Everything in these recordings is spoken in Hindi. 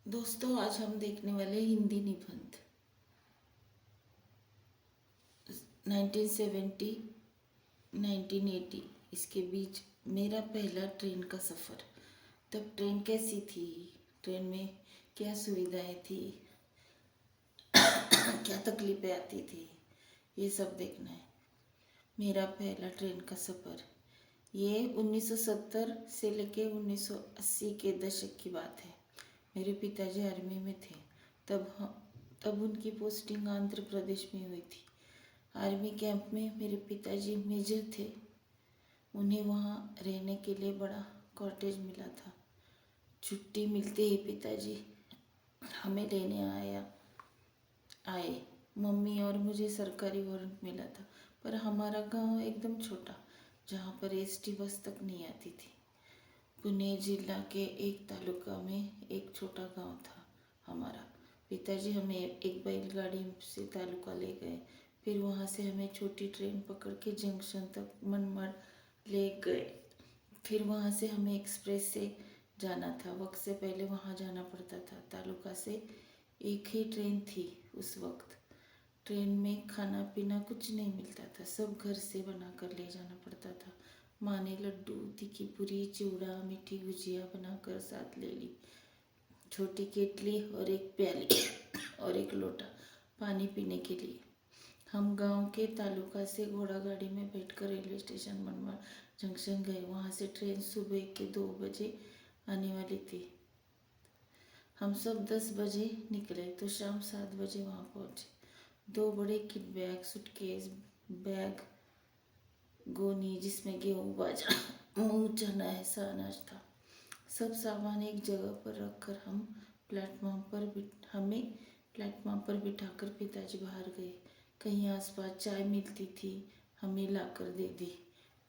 दोस्तों, आज हम देखने वाले हिंदी निबंध 1970 1980 इसके बीच मेरा पहला ट्रेन का सफ़र। तब ट्रेन कैसी थी, ट्रेन में क्या सुविधाएं थी, क्या तकलीफ़ें आती थी, ये सब देखना है। मेरा पहला ट्रेन का सफ़र ये 1970 से लेके 1980 के दशक की बात है। मेरे पिताजी आर्मी में थे। तब उनकी पोस्टिंग आंध्र प्रदेश में हुई थी। आर्मी कैंप में मेरे पिताजी मेजर थे। उन्हें वहाँ रहने के लिए बड़ा कॉटेज मिला था। छुट्टी मिलते ही पिताजी हमें लेने आए। मम्मी और मुझे सरकारी वारंट मिला था। पर हमारा गांव एकदम छोटा, जहाँ पर एसटी बस तक नहीं आती थी। पुणे जिला के एक तालुका में एक छोटा गांव था हमारा। पिताजी हमें एक बैलगाड़ी से तालुका ले गए। फिर वहाँ से हमें छोटी ट्रेन पकड़ के जंक्शन तक मनमाड ले गए। फिर वहाँ से हमें एक्सप्रेस से जाना था। वक्त से पहले वहाँ जाना पड़ता था। तालुका से एक ही ट्रेन थी उस वक्त। ट्रेन में खाना पीना कुछ नहीं मिलता था, सब घर से बना कर ले जाना पड़ता था। माँ ने लड्डू, तीखी पूरी, चिवड़ा, मीठी गुजिया बनाकर साथ ले ली। छोटी केतली और एक प्याली और एक लोटा पानी पीने के लिए। हम गांव के तालुका से घोड़ा गाड़ी में बैठकर रेलवे स्टेशन मनमाड जंक्शन गए। वहाँ से ट्रेन सुबह के 2 बजे आने वाली थी। हम सब 10 बजे निकले तो शाम 7 बजे वहाँ पहुँचे। 2 बड़े किट बैग, सूटकेस, बैग, गोनी जिसमें गेहूँ, बाजरा, मूंग, चना ऐसा अनाज था। सब सामान एक जगह पर रखकर हमें प्लेटफॉर्म पर बिठाकर पिताजी बाहर गए। कहीं आसपास चाय मिलती थी, हमें लाकर दे दी।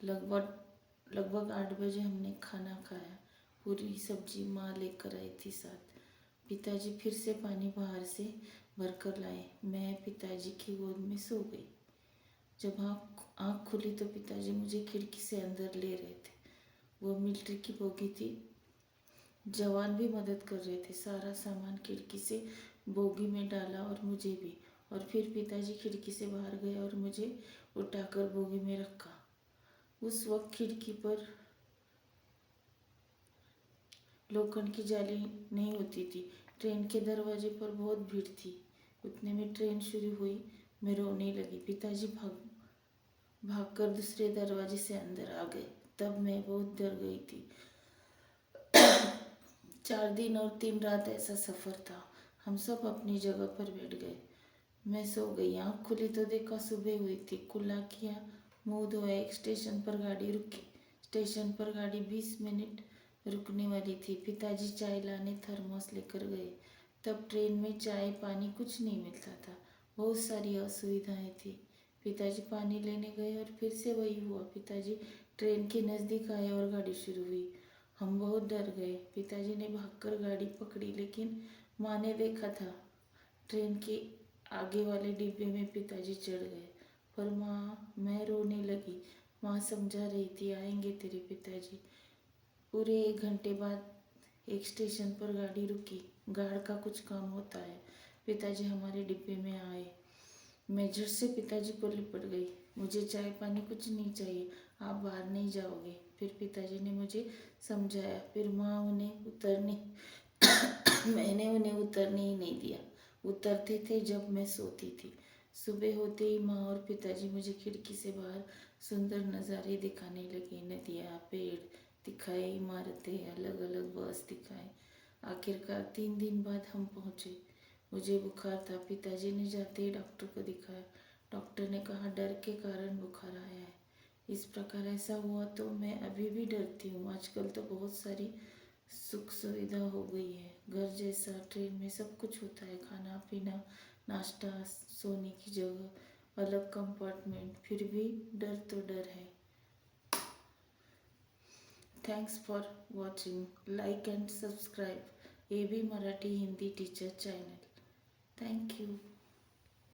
लगभग 8 बजे हमने खाना खाया। पूरी सब्जी माँ लेकर आई थी साथ। पिताजी फिर से पानी बाहर से भरकर लाए। मैं पिताजी की गोद में सो गई। जब आँख खुली तो पिताजी मुझे खिड़की से अंदर ले रहे थे। वो मिलिट्री की बोगी थी। जवान भी मदद कर रहे थे। सारा सामान खिड़की से बोगी में डाला और मुझे भी। और फिर पिताजी खिड़की से बाहर गए और मुझे उठाकर बोगी में रखा। उस वक्त खिड़की पर लोखंड की जाली नहीं होती थी। ट्रेन के दरवाजे पर बहुत भीड़ थी। उतने में ट्रेन शुरू हुई। मैं रोने लगी। पिताजी भागकर दूसरे दरवाजे से अंदर आ गए। तब मैं बहुत डर गई थी। 4 दिन और 3 रात ऐसा सफ़र था। हम सब अपनी जगह पर बैठ गए। मैं सो गई। आँख खुली तो देखा सुबह हुई थी। कुल्ला किया, मुँह धोया। एक स्टेशन पर गाड़ी रुकी। स्टेशन पर गाड़ी 20 मिनट रुकने वाली थी। पिताजी चाय लाने थर्मोस लेकर गए। तब ट्रेन में चाय पानी कुछ नहीं मिलता था। बहुत सारी असुविधाएं थी। पिताजी पानी लेने गए और फिर से वही हुआ। पिताजी ट्रेन के नज़दीक आए और गाड़ी शुरू हुई। हम बहुत डर गए। पिताजी ने भागकर गाड़ी पकड़ी, लेकिन माँ ने देखा था। ट्रेन के आगे वाले डिब्बे में पिताजी चढ़ गए। पर मैं रोने लगी। माँ समझा रही थी, आएंगे तेरे पिताजी। पूरे 1 घंटे बाद एक स्टेशन पर गाड़ी रुकी। गार्ड का कुछ काम होता है। पिताजी हमारे डिब्बे में आए। मैं झट से पिताजी को लिपट गई। मुझे चाय पानी कुछ नहीं चाहिए, आप बाहर नहीं जाओगे। फिर पिताजी ने मुझे समझाया। फिर मैंने उन्हें उतरने ही नहीं दिया। उतरते थे जब मैं सोती थी। सुबह होते ही माँ और पिताजी मुझे खिड़की से बाहर सुंदर नज़ारे दिखाने लगे। नदियाँ, पेड़ दिखाए, इमारतें, अलग अलग बस दिखाए। आखिरकार 3 दिन बाद हम पहुँचे। मुझे बुखार था। पिताजी ने जाते ही डॉक्टर को दिखाया। डॉक्टर ने कहा डर के कारण बुखार आया है। इस प्रकार ऐसा हुआ तो मैं अभी भी डरती हूँ। आजकल तो बहुत सारी सुख सुविधा हो गई है। घर जैसा ट्रेन में सब कुछ होता है, खाना पीना, नाश्ता, सोने की जगह, अलग कंपार्टमेंट। फिर भी डर तो डर है। Thanks for watching. Like and subscribe AB Marathi Hindi teacher channel. Thank you.